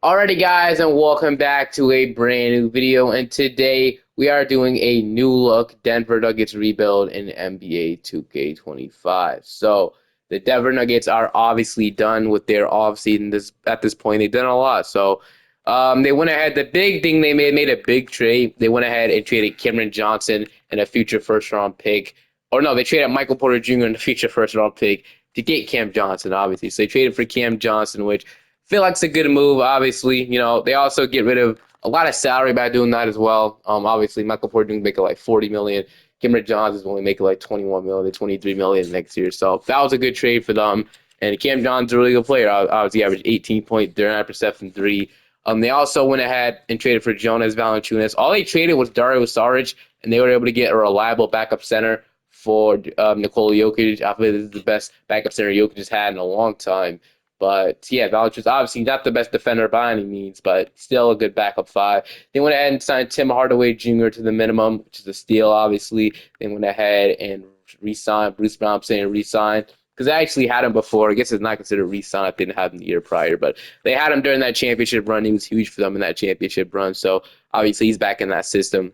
Alrighty guys, and welcome back to a brand new video, and today we are doing a new look Denver Nuggets rebuild in NBA 2K25. So the Denver Nuggets are obviously done with their offseason. At this point they've done a lot. So they went ahead. The big thing they made a big trade. They went ahead and traded Cameron Johnson and a future first round pick. Or no, they traded Michael Porter Jr. and a future first round pick to get Cam Johnson, obviously. So they traded for Cam Johnson, which feel like it's a good move. Obviously, they also get rid of a lot of salary by doing that as well. Obviously, Michael Porter Jr. making like 40 million. Cameron Johnson's only making like 21 million, 23 million next year. So that was a good trade for them. And Cam Johnson's a really good player. Obviously, averaged 18.39% from three. They also went ahead and traded for Jonas Valanciunas. All they traded was Dario Saric, and they were able to get a reliable backup center for Nikola Jokic. I believe this is the best backup center Jokic has had in a long time. But yeah, Valanciunas obviously not the best defender by any means, but still a good backup five. They went ahead and signed Tim Hardaway Jr. to the minimum, which is a steal, obviously. They went ahead and re-signed Bruce Brown. I'm saying re-signed because I actually had him before. I guess it's not considered re-sign. I didn't have him the year prior, but they had him during that championship run. He was huge for them in that championship run. So obviously he's back in that system.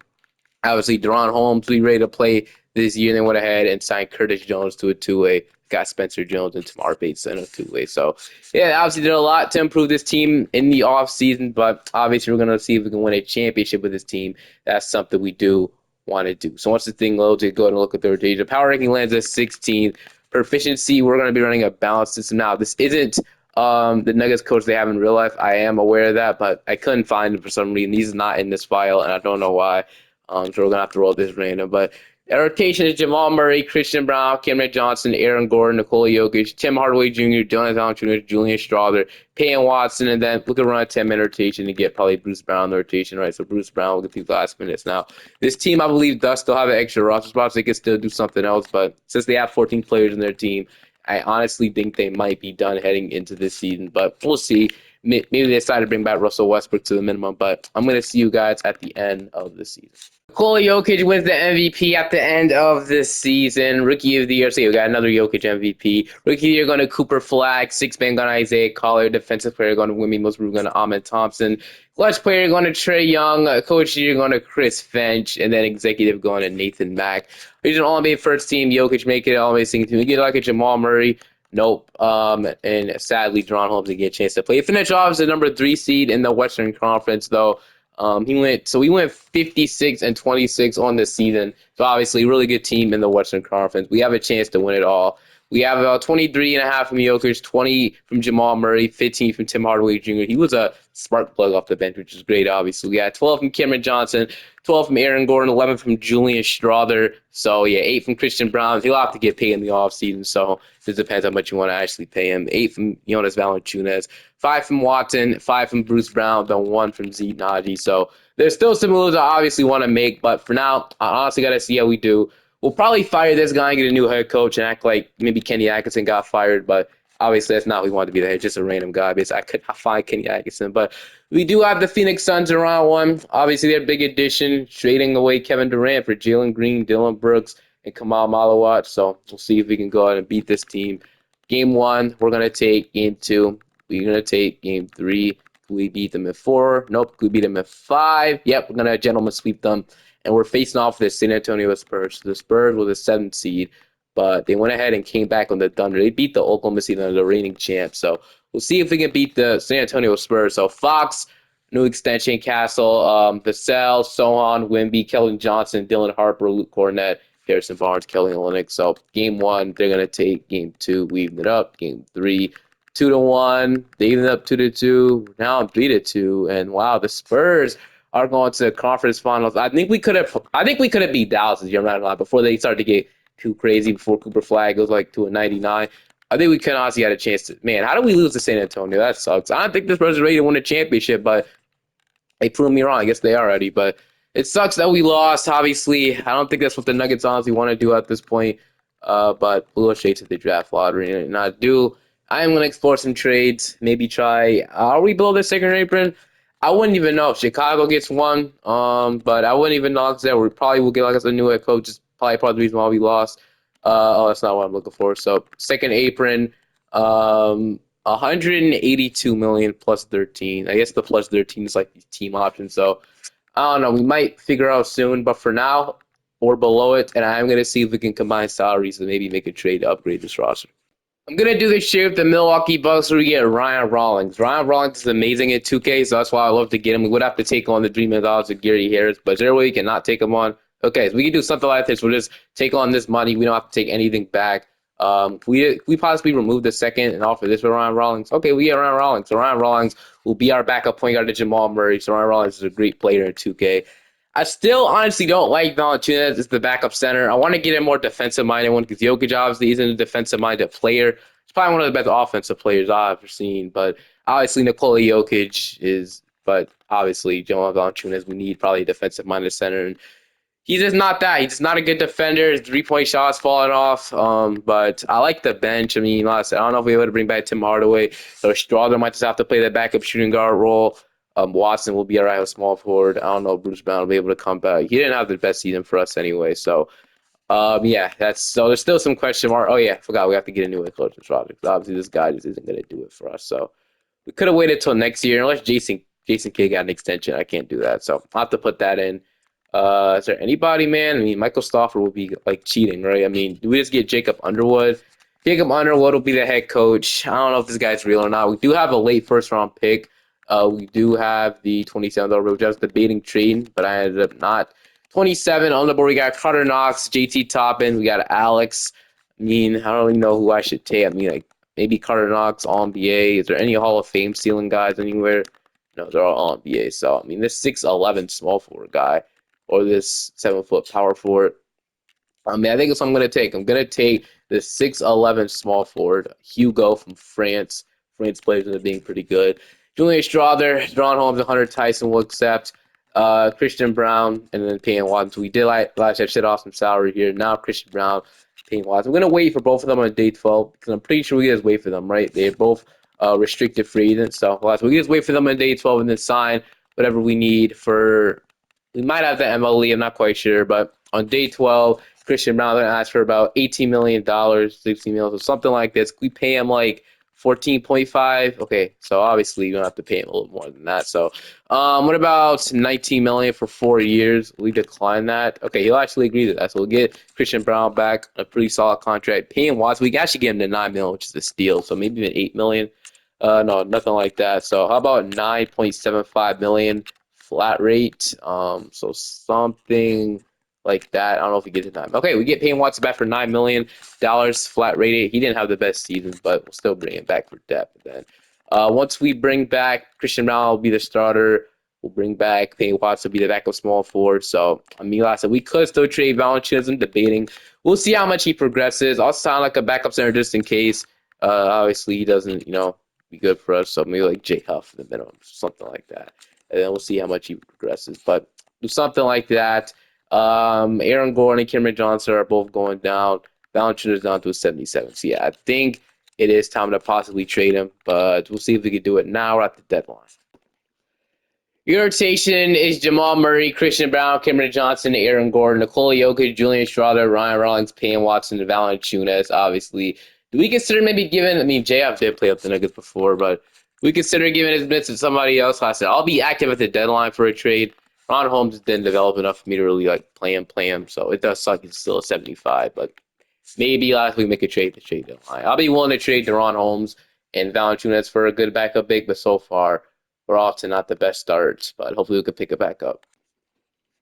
Obviously, Deron Holmes, we ready to play this year. They went ahead and signed Curtis Jones to a two-way. Got Spencer Jones and Tamar Bates in a two-way. So, yeah, obviously did a lot to improve this team in the offseason, but obviously we're going to see if we can win a championship with this team. That's something we do want to do. So once the thing loads, we go ahead and look at the rotation. The power ranking lands at 16th. Proficiency, we're going to be running a balanced system. Now, this isn't the Nuggets coach they have in real life. I am aware of that, but I couldn't find it for some reason. He's not in this file, and I don't know why. So we're gonna have to roll this random. But our rotation is Jamal Murray, Christian Brown, Cameron Johnson, Aaron Gordon, Nikola Jokic, Tim Hardaway Jr., Jonas Valanciunas, Julian Strawther, Payne Watson, and then we can run a 10-minute rotation to get probably Bruce Brown in the rotation, right? So Bruce Brown will get these last minutes. Now, this team, I believe, does still have an extra roster spot, so they can still do something else. But since they have 14 players in their team, I honestly think they might be done heading into this season. But we'll see. Maybe they decide to bring back Russell Westbrook to the minimum, but I'm going to see you guys at the end of the season. Nikola Jokic wins the MVP at the end of this season. Rookie of the year, so we got another Jokic MVP. Rookie of the year going to Cooper Flag. Sixth man going to Isaiah Collier. Defensive player going to Wimby Most going to Ahmed Thompson. Clutch player going to Trae Young. Coach of the year going to Chris Finch. And then executive going to Nathan Mack. He's an All-NBA first team. Jokic make it All-NBA second team. We get like a Jamal Murray. Nope. And sadly, Deron Holmes didn't get a chance to play. He finished off as the number 3 seed in the Western Conference, though. We went 56 and 26 on the season. So obviously, really good team in the Western Conference. We have a chance to win it all. We have about 23.5 from Jokic, 20 from Jamal Murray, 15 from Tim Hardaway Jr. He was a spark plug off the bench, which is great, obviously. We had 12 from Cameron Johnson, 12 from Aaron Gordon, 11 from Julian Strawther. So, yeah, 8 from Christian Brown. He'll have to get paid in the offseason, so it depends how much you want to actually pay him. 8 from Jonas Valanciunas, 5 from Watson, 5 from Bruce Brown, then 1 from Zeke Naji. So there's still some moves I obviously want to make, but for now, I honestly got to see how we do. We'll probably fire this guy and get a new head coach and act like maybe Kenny Atkinson got fired, but obviously that's not who we wanted to be there. Just a random guy because I could not find Kenny Atkinson. But we do have the Phoenix Suns in round one. Obviously, their big addition, trading away Kevin Durant for Jalen Green, Dylan Brooks, and Kamal Malawat. So we'll see if we can go out and beat this team. Game one, we're going to take game two. We're going to take game three. Can we beat them in 4? Nope. Can we beat them in 5? Yep, we're going to gentleman sweep them. And we're facing off the San Antonio Spurs. The Spurs were the 7th seed, but they went ahead and came back on the Thunder. They beat the Oklahoma City, the reigning champs. So we'll see if we can beat the San Antonio Spurs. So Fox, new extension, Castle, Vassell, Sohan, Wimby, Keldon Johnson, Dylan Harper, Luke Cornett, Harrison Barnes, Kelly Olynyk. So game 1, they're going to take game 2, we even it up. Game 3, 2-1. They even it up 2-2. Now I'm 3-2. And wow, the Spurs are going to the conference finals. I think we could have beat Dallas this year, I'm not gonna lie, before they started to get too crazy, before Cooper Flag goes like to a 99. I think we could honestly had a chance to, man, how do we lose to San Antonio? That sucks. I don't think this Spurs is ready to win a championship, but they proved me wrong. I guess they are ready, but it sucks that we lost. Obviously, I don't think that's what the Nuggets honestly want to do at this point. But we'll go straight to the draft lottery. And I am going to explore some trades. Maybe try. Are we below the second apron? I wouldn't even know if Chicago gets one. But I wouldn't even know that we probably will get like a new head coach. Is probably part of the reason why we lost. That's not what I'm looking for. So second apron. 182 million plus 13. I guess the plus 13 is like the team option. So I don't know. We might figure out soon, but for now, or below it, and I'm gonna see if we can combine salaries and maybe make a trade to upgrade this roster. I'm gonna do this shit with the Milwaukee Bucks where we get Ryan Rawlings. Ryan Rawlings is amazing at 2K, so that's why I love to get him. We would have to take on the $3 million of Gary Harris, but is there a way we cannot take him on? Okay, so we can do something like this. We'll just take on this money. We don't have to take anything back. We possibly remove the second and offer this for Ryan Rawlings. Okay, we get Ryan Rawlings. So Ryan Rawlings will be our backup point guard to Jamal Murray. So Ryan Rawlings is a great player in 2K. I still honestly don't like Valanciunas as the backup center. I want to get a more defensive-minded one because Jokic obviously isn't a defensive-minded player. He's probably one of the best offensive players I've ever seen. But obviously Nikola Jokic is, but obviously Joel Valanciunas, we need probably a defensive-minded center. And he's just not that. He's just not a good defender. His three-point shot's falling off. But I like the bench. I mean, like I said, I don't know if we're able to bring back Tim Hardaway. So Strawther might just have to play that backup shooting guard role. Watson will be all right with small forward. I don't know if Bruce Brown will be able to come back. He didn't have the best season for us anyway. So, yeah, that's so. There's still some question mark. Oh yeah, I forgot we have to get a new head coach in Strawther. Obviously, this guy just isn't going to do it for us. So we could have waited till next year, unless Jason Kidd got an extension. I can't do that, so I'll have to put that in. Is there anybody, man? I mean, Michael Stauffer will be like cheating, right? I mean, do we just get Jacob Underwood? Jacob Underwood will be the head coach. I don't know if this guy's real or not. We do have a late first round pick. We do have the 27th overall, which I was debating trading, but I ended up not. 27 on the board. We got Carter Knox, JT Toppin. We got Alex. I mean, I don't really know who I should take. I mean, like maybe Carter Knox, All NBA. Is there any Hall of Fame ceiling guys anywhere? No, they're all NBA. So I mean, this 6'11" small forward guy or this 7-foot power forward. I mean, I think it's what I'm going to take. I'm going to take the 6'11" small forward, Hugo from France. France players are being pretty good. Julian Strawther, Drawn Holmes, and Hunter Tyson will accept. Christian Brown, and then Payne Watson. We did last year shit off some salary here. Now Christian Brown, Payne Watson. I'm going to wait for both of them on day 12 because I'm pretty sure we just wait for them, right? They're both restricted free agents. So we just wait for them on day 12 and then sign whatever we need for. We might have the MLE, I'm not quite sure, but on day 12, Christian Brown asked for about $18 million, $16 million, so something like this. We pay him like 14.5. Okay, so obviously you don't have to pay him a little more than that. So, what about 19 million for 4 years? We decline that. Okay, he'll actually agree to that. So we'll get Christian Brown back a pretty solid contract. Paying Watts, we can actually get him to 9 million, which is a steal. So maybe even 8 million. No, nothing like that. So how about 9.75 million flat rate? So something like that. I don't know if we get to 9. Okay, we get Payne Watson back for $9 million flat rate. He didn't have the best season, but we'll still bring him back for depth. Then, once we bring back Christian Brown, will be the starter. We'll bring back Payne Watson, will be the backup small forward. So, I mean, like I said, we could still trade Valanciunas. I'm debating. We'll see how much he progresses. I'll sound like a backup center just in case. Obviously, he doesn't, be good for us. So maybe like Jay Huff in the minimum, something like that. And then we'll see how much he progresses. But do something like that. Aaron Gordon and Cameron Johnson are both going down. Valanciunas down to a 77. So yeah, I think it is time to possibly trade him, but we'll see if we can do it now or at the deadline. Your rotation is Jamal Murray, Christian Brown, Cameron Johnson, Aaron Gordon, Nikola Jokic, Julian Strawther, Ryan Rawlings, Payne Watson, and Valanciunas. Obviously, do we consider maybe giving? I mean, JF did play up the Nuggets before, but we consider giving his minutes to somebody else. I said I'll be active at the deadline for a trade. Ron Holmes didn't develop enough for me to really like play him. So it does suck. He's still a 75, but maybe last week make a trade to trade deadline. I'll be willing to trade Deron Holmes and Valanciunas for a good backup big, but so far we're off to not the best starts. But hopefully we can pick it back up.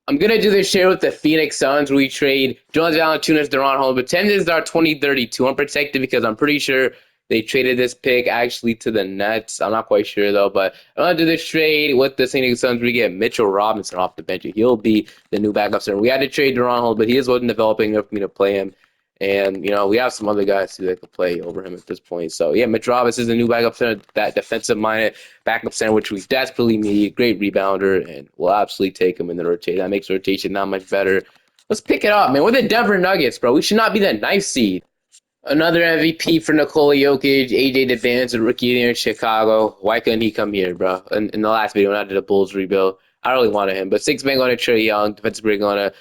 I'm gonna do this share with the Phoenix Suns. We trade Jones Valanciunas, Deron Holmes, but 10 is our 2032 unprotected because I'm pretty sure they traded this pick actually to the Nets. I'm not quite sure though, but I'm gonna do this trade with the Phoenix Suns. We get Mitchell Robinson off the bench. He'll be the new backup center. We had to trade Deron Holmes, but he is wasn't developing enough for me to play him. And we have some other guys too that could play over him at this point. So yeah, Mitch Robinson is the new backup center, that defensive-minded backup center, which we desperately need. Great rebounder, and we'll absolutely take him in the rotation. That makes rotation not much better. Let's pick it up, man. We're the Denver Nuggets, bro. We should not be the ninth seed. Another MVP for Nikola Jokic, AJ DeBan's a rookie there in Chicago. Why couldn't he come here, bro? In the last video when I did the Bulls rebuild, I really wanted him. But six man going to Trae Young, defensive break going to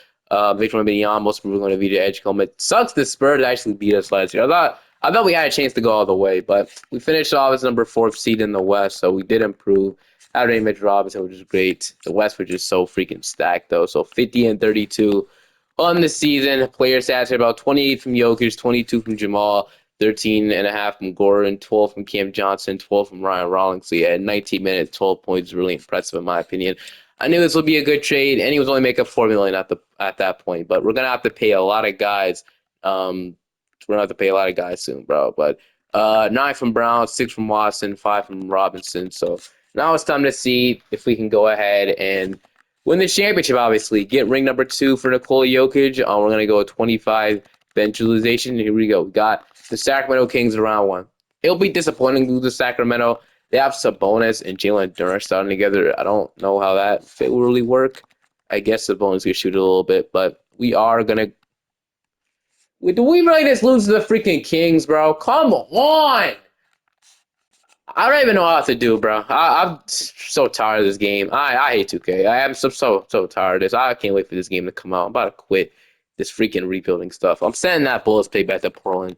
Victor Wembanyama, most people going to be the edge come. It sucks the Spurs actually beat us last year. I thought we had a chance to go all the way, but we finished off as number 4th seed in the West, so we did improve. Had Mitch Robinson, which is great. The West was just so freaking stacked, though. So 50 and 32 on the season. Player stats are about 28 from Jokic, 22 from Jamal, 13.5 from Gordon, 12 from Cam Johnson, 12 from Ryan Rollins. So yeah, 19 minutes, 12 points, really impressive in my opinion. I knew this would be a good trade, and he was only making $4 million at that point. But we're gonna have to pay a lot of guys. We're gonna have to pay a lot of guys soon, bro. But 9 from Brown, 6 from Watson, 5 from Robinson. So now it's time to see if we can go ahead and win the championship. Obviously, get ring number 2 for Nikola Jokic. We're gonna go with 25 bench utilization. Here we go. We got the Sacramento Kings in round 1. It'll be disappointing to lose to Sacramento. They have Sabonis and Jalen Durant starting together. I don't know how that fit will really work. I guess Sabonis could shoot a little bit, but we are gonna. Do we really just lose to the freaking Kings, bro? Come on! I don't even know what to do, bro. I'm so tired of this game. I hate 2K. I am so tired of this. I can't wait for this game to come out. I'm about to quit this freaking rebuilding stuff. I'm sending that Bulls pick back to Portland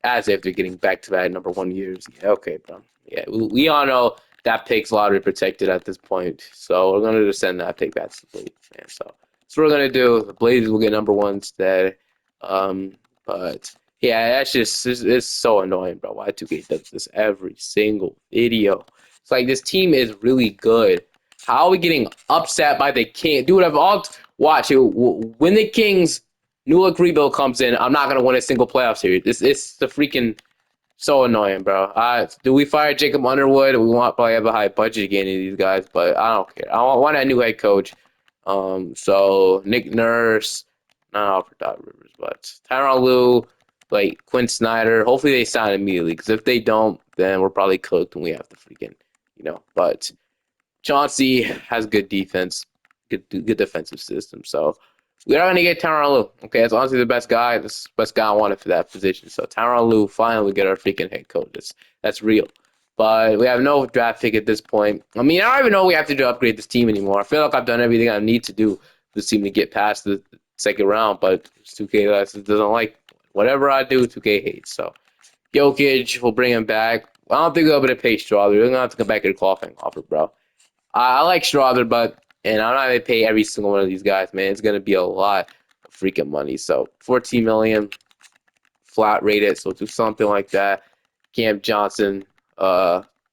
as if they're getting back to back number 1 years. Yeah, okay, bro. Yeah, we all know that pick's lottery protected at this point. So we're gonna just send that pick back to the Blazers, man. So that's what we're gonna do. The Blazers will get number 1 instead. But yeah, that's just it's so annoying, bro. Why 2K does this every single video? It's like this team is really good. How are we getting upset by the King? Dude, I've all watch it. When the Kings new look rebuild comes in, I'm not gonna win a single playoff series. It's the freaking so annoying, bro. Do we fire Jacob Underwood? We want probably have a high budget again to these guys, but I don't care. I want a new head coach. So Nick Nurse, not Alfred Dot Rivers, but Tyronn Lue, like Quinn Snyder. Hopefully they sign immediately, because if they don't, then we're probably cooked and we have to freaking, But Chauncey has good defense, good defensive system. So we are gonna get Tyronn Lue. Okay, that's honestly the best guy. This best guy I wanted for that position. So Tyronn Lue, finally get our freaking head coach. That's real. But we have no draft pick at this point. I mean, I don't even know we have to upgrade this team anymore. I feel like I've done everything I need to do for this team to get past the second round. But 2K doesn't like whatever I do. 2K hates. So Jokic, we'll bring him back. I don't think they'll be able to pay Strawberry. They're gonna have to come back and qualifying offer, bro. I like Strawberry, but and I'm not gonna pay every single one of these guys, man. It's gonna be a lot of freaking money. So 14 million flat rated, so do something like that. Cam Johnson,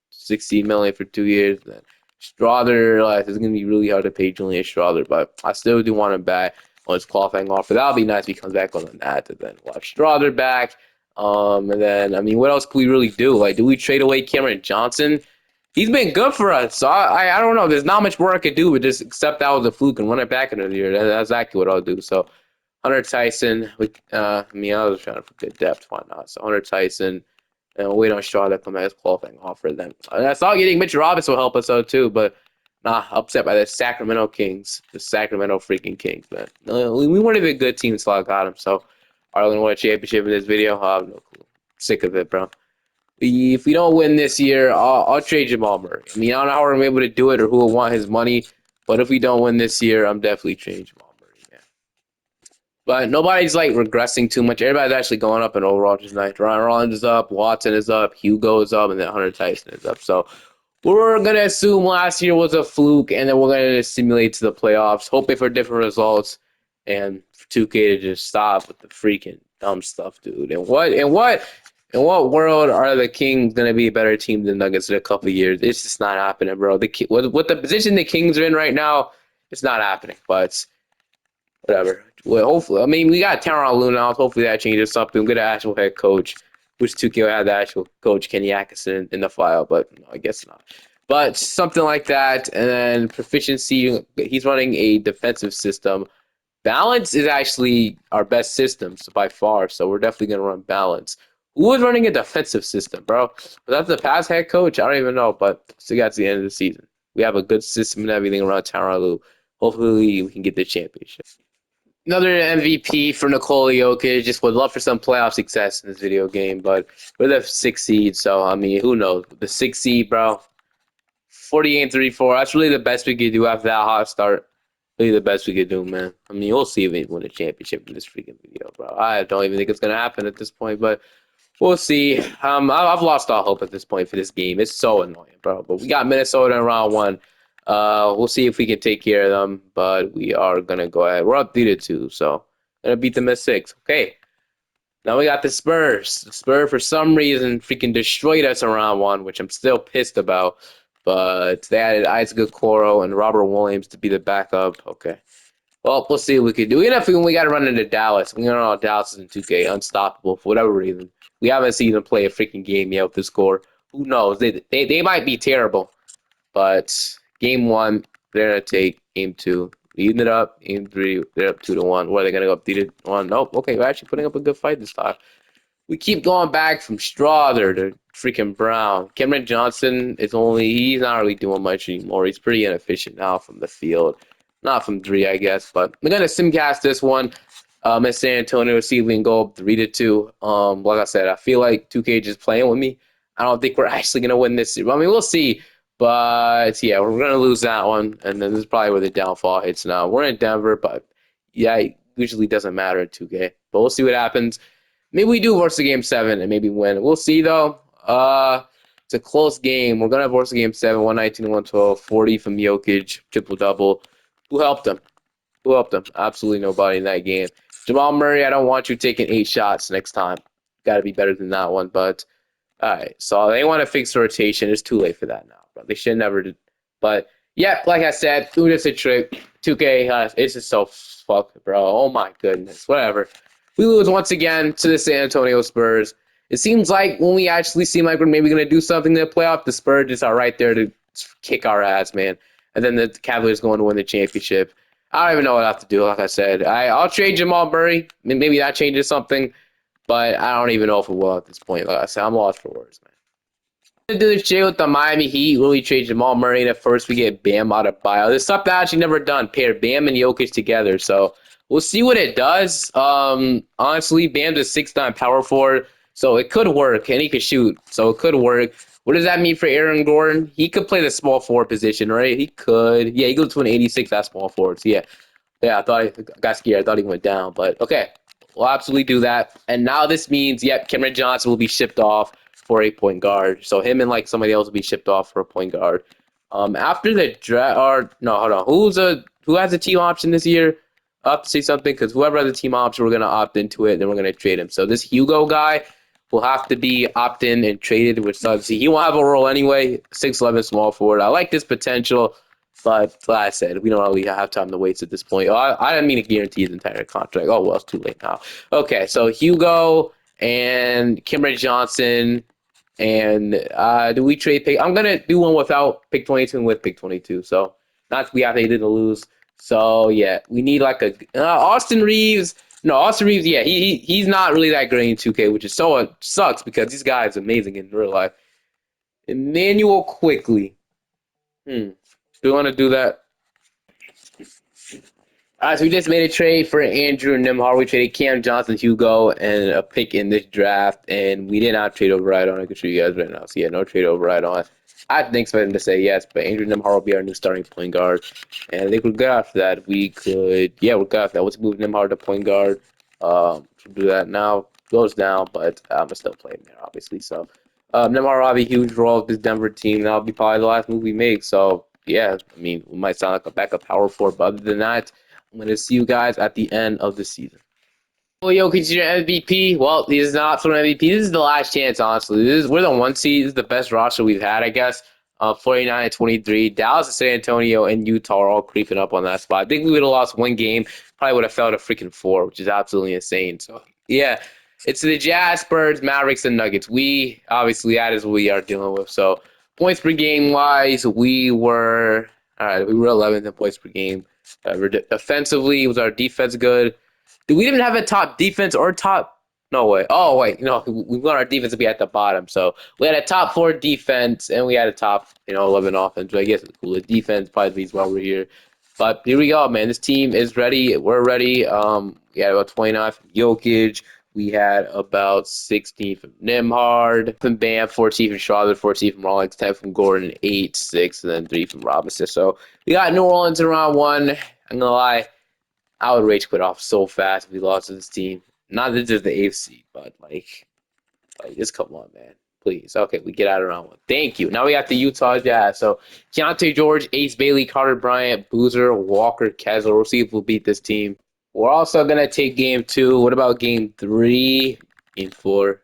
16 million for 2 years. Then Strawther, it's gonna be really hard to pay Julian Strawther, but I still do want him back on his qualifying offer. That'll be nice if he comes back on that. And then we'll have Strawther back. And then I mean, what else can we really do? Like, do we trade away Cameron Johnson? He's been good for us, so I don't know. There's not much more I could do, but just accept that was a fluke and run it back another year. That's exactly what I'll do. So Hunter Tyson, I mean, I was trying for good depth. Why not? So Hunter Tyson, and we'll wait on Shaw to come as qualifying offer. Then I thought getting Mitch Robinson will help us out too, but nah, upset by the Sacramento Kings, the Sacramento freaking Kings, man. We weren't even a good team until I got him. So are we gonna win a championship in this video? I have no clue. Sick of it, bro. If we don't win this year, I'll trade Jamal Murray. I mean, I don't know how we're able to do it or who will want his money, but if we don't win this year, I'm definitely trading Jamal Murray, man. But nobody's like regressing too much. Everybody's actually going up in overall tonight. Ryan Rollins is up, Watson is up, Hugo is up, and then Hunter Tyson is up. So we're gonna assume last year was a fluke, and then we're gonna simulate to the playoffs, hoping for different results, and for 2K to just stop with the freaking dumb stuff, dude. In what world are the Kings gonna be a better team than Nuggets in a couple of years? It's just not happening, bro. With the position the Kings are in right now, it's not happening. But whatever. Well, hopefully, I mean, we got Tyronn Lue now. Hopefully that changes something. We get an actual head coach, which 2K had the actual coach Kenny Atkinson in the file, but no, I guess not. But something like that, and then proficiency. He's running a defensive system. Balance is actually our best system by far, so we're definitely gonna run balance. Who was running a defensive system, bro? Was that the past head coach? I don't even know, but still got to the end of the season. We have a good system and everything around Tyronn Lue. Hopefully, we can get the championship. Another MVP for Nikola Jokic. Just would love for some playoff success in this video game, but we're the 6th seed, so I mean, who knows? The 6th seed, bro. 48-34. That's really the best we could do after that hot start. Really the best we could do, man. I mean, we'll see if we win a championship in this freaking video, bro. I don't even think it's gonna happen at this point, but We'll see. I've lost all hope at this point for this game. It's so annoying, bro. But we got Minnesota in round one. We'll see if we can take care of them. But we are gonna go ahead. We're up 3-2, so gonna beat them at 6. Okay. Now we got the Spurs. The Spurs, for some reason, freaking destroyed us in round one, which I'm still pissed about. But they added Isaac Okoro and Robert Williams to be the backup. Okay. Well, we'll see what we can do. Even if we got to run into Dallas. We know Dallas is in 2K, unstoppable for whatever reason. We haven't seen them play a freaking game yet with the score. Who knows? They might be terrible, but game one, they're going to take game two. Leading it up. Game three, they're up 2-1. Where are they going to go up 3-1? Nope. Okay, we're actually putting up a good fight this time. We keep going back from Strother to freaking Brown. Cameron Johnson he's not really doing much anymore. He's pretty inefficient now from the field. Not from three, I guess, but we're gonna simcast this one. In San Antonio, see if we can go up 3-2. Like I said, I feel like 2K just playing with me. I don't think we're actually gonna win this series. I mean, we'll see. But yeah, we're gonna lose that one, and then this is probably where the downfall hits now. We're in Denver, but yeah, it usually doesn't matter in 2K. But we'll see what happens. Maybe we do versus game 7 and maybe win. We'll see though. It's a close game. We're gonna versus game 7, 119, 112, 40 from Jokic, triple double. Who helped him? Who helped him? Absolutely nobody in that game. Jamal Murray, I don't want you taking 8 shots next time. Got to be better than that one. But all right, so they want to fix the rotation. It's too late for that now, bro. They should never do. But yeah, like I said, do this a trick. 2K, it's just so fucked, bro. Oh my goodness. Whatever. We lose once again to the San Antonio Spurs. It seems like when we actually seem like we're maybe going to do something in the playoff, the Spurs just are right there to kick our ass, man. And then the Cavaliers going to win the championship. I don't even know what I have to do. Like I said, I'll trade Jamal Murray. Maybe that changes something, but I don't even know if it will at this point. Like I said, I'm lost for words, man. To do this shit with the Miami Heat when we trade Jamal Murray, and at first we get Bam out of bio. This stuff that I actually never done. Pair Bam and Jokic together. So we'll see what it does. Honestly, Bam's a 6'9" power forward, so it could work, and he could shoot, so it could work. What does that mean for Aaron Gordon? He could play the small forward position, right? He could. Yeah, he goes to an 86 at small forward. So yeah, I thought I got scared. I thought he went down, but okay, we'll absolutely do that. And now this means, yep, Cameron Johnson will be shipped off for a point guard. So him and like somebody else will be shipped off for a point guard. After the draft, or no, hold on, who has a team option this year? I have to say something because whoever has a team option, we're gonna opt into it, then we're gonna trade him. So this Hugo guy will have to be opt in and traded, which sucks. He won't have a role anyway. 6'11" small forward. I like this potential. But like I said, we don't really have time to waste at this point. Oh, I didn't mean to guarantee his entire contract. Oh, well, it's too late now. Okay, so Hugo and Cameron Johnson. And do we trade pick? I'm going to do one without pick 22 and with pick 22. So not we have to lose. So yeah, we need like a Austin Reeves. No, Austin Reeves, yeah, he's not really that great in 2K, which is so sucks because this guy is amazing in real life. Emmanuel Quickly. Do we want to do that? All right, so we just made a trade for Andrew Nimhar. We traded Cam Johnson, Hugo, and a pick in this draft, and we did not trade override on. I can show you guys right now. So yeah, no trade override on. I didn't expect him to say yes, but Andrew Nimhar will be our new starting point guard, and I think we're good after that. We're good after that. Let's move Nimhar to point guard. Should do that now. Goes down, but I'm still playing there, obviously. So Nimhar will have a huge role with this Denver team. That'll be probably the last move we make. So yeah, I mean, we might sound like a backup power forward, but other than that. I'm going to see you guys at the end of the season. Well, Jokic is your MVP. Well, this is not for an MVP. This is the last chance, honestly. We're the 1 seed. This is the best roster we've had, I guess. 49 and 23. Dallas, San Antonio, and Utah are all creeping up on that spot. I think we would have lost one game. Probably would have fell to freaking 4, which is absolutely insane. So, yeah, it's the Jazz, Spurs, Mavericks, and Nuggets. Obviously, that is what we are dealing with. So, points per game wise, we were 11th in points per game. Offensively, was our defense good? Do we even have a top defense or top? No way. Oh wait, no, we want our defense to be at the bottom. So we had a top 4 defense and we had a top 11 offense. But I guess it's cool. The defense probably means while we're here. But here we go, man. This team is ready. We're ready. We had about 29 from Jokic. We had about 16 from Nimhard, from Bam, 14 from Charlotte, 14 from Rollins, 10 from Gordon, 8, 6, and then 3 from Robinson. So we got New Orleans in round 1. I'm gonna lie. I would rage quit off so fast if we lost to this team. Not that it's just the AFC, but like Like, just come on, man. Please. Okay, we get out of round one. Thank you. Now we got the Utah Jazz. So Keontae George, Ace Bailey, Carter Bryant, Boozer, Walker, Kessler. We'll see if we'll beat this team. We're also gonna take game two. What about game three? Game four.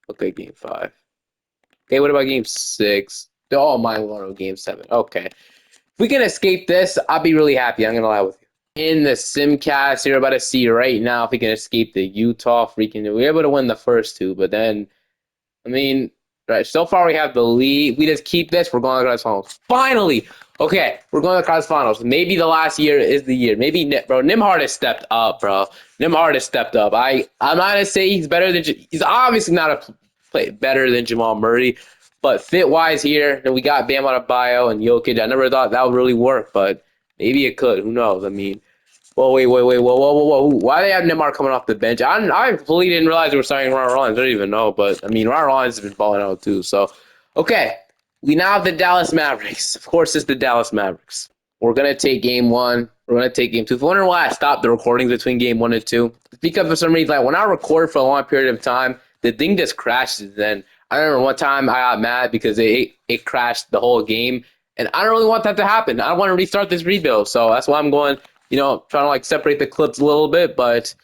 Okay, game five. Okay, what about game six? Oh, my one game seven. Okay. If we can escape this, I'll be really happy. I'm gonna lie with you. In the Simcast, you're about to see right now if we can escape the Utah freaking. We were able to win the first two, but then I mean, right, so far we have the lead. We just keep this, we're going to the finals. Finally! Okay, we're going to the finals. Maybe the last year is the year. Maybe, bro, Nimhard has stepped up, bro. Nimhard has stepped up. I'm not going to say he's better than, he's obviously not a play better than Jamal Murray, but fit-wise here, and we got Bam Adebayo and Jokic. I never thought that would really work, but maybe it could. Who knows? I mean, whoa, wait, whoa. Why do they have Neymar coming off the bench? I completely didn't realize they were starting Ron Rollins. I don't even know, but I mean, Ron Rollins has been balling out too. So, okay, we now have the Dallas Mavericks. Of course, it's the Dallas Mavericks. We're gonna take game one. We're gonna take game two. If you wonder why I stopped the recordings between game one and two, it's because for some reason, like when I record for a long period of time, the thing just crashes. Then I remember one time I got mad because it crashed the whole game, and I don't really want that to happen. I want to restart this rebuild, so that's why I'm going. Trying to like separate the clips a little bit, but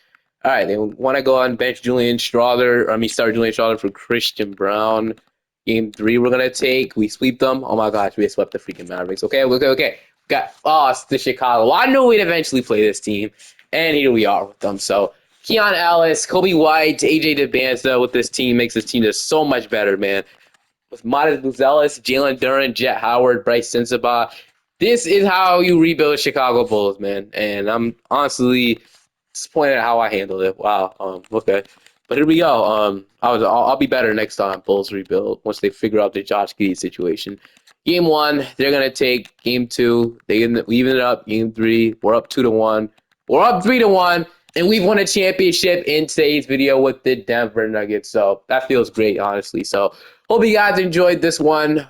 all right, they want to go on bench Julian Strawther. Start Julian Strawther for Christian Brown. Game three, we're gonna take. We sweep them. Oh my gosh, we swept the freaking Mavericks. Okay. It's the Chicago. Well, I knew we'd eventually play this team, and here we are with them. So Keon Ellis, Kobe White, AJ DeBanza with this team makes this team just so much better, man. With Modest Buzelis, Jalen Duren, Jet Howard, Bryce Sensabaugh. This is how you rebuild Chicago Bulls, man. And I'm honestly disappointed at how I handled it. Wow. Okay. But here we go. I'll be better next time. Bulls rebuild once they figure out the Josh Giddey situation. Game one, they're gonna take. Game two, we even it up. Game three, we're up 2-1. We're up 3-1, and we've won a championship in today's video with the Denver Nuggets. So that feels great, honestly. So hope you guys enjoyed this one.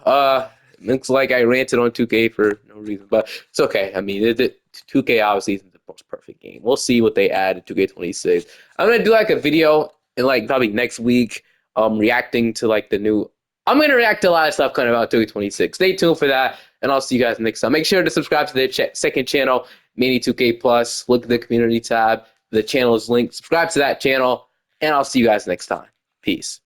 Looks like I ranted on 2K for no reason, but it's okay. I mean, 2K obviously isn't the most perfect game. We'll see what they add in 2K26. I'm gonna do like a video in like probably next week, reacting to like the new. I'm gonna react to a lot of stuff coming about 2K26. Stay tuned for that, and I'll see you guys next time. Make sure to subscribe to the second channel, Mini 2K Plus. Look at the community tab. The channel is linked. Subscribe to that channel, and I'll see you guys next time. Peace.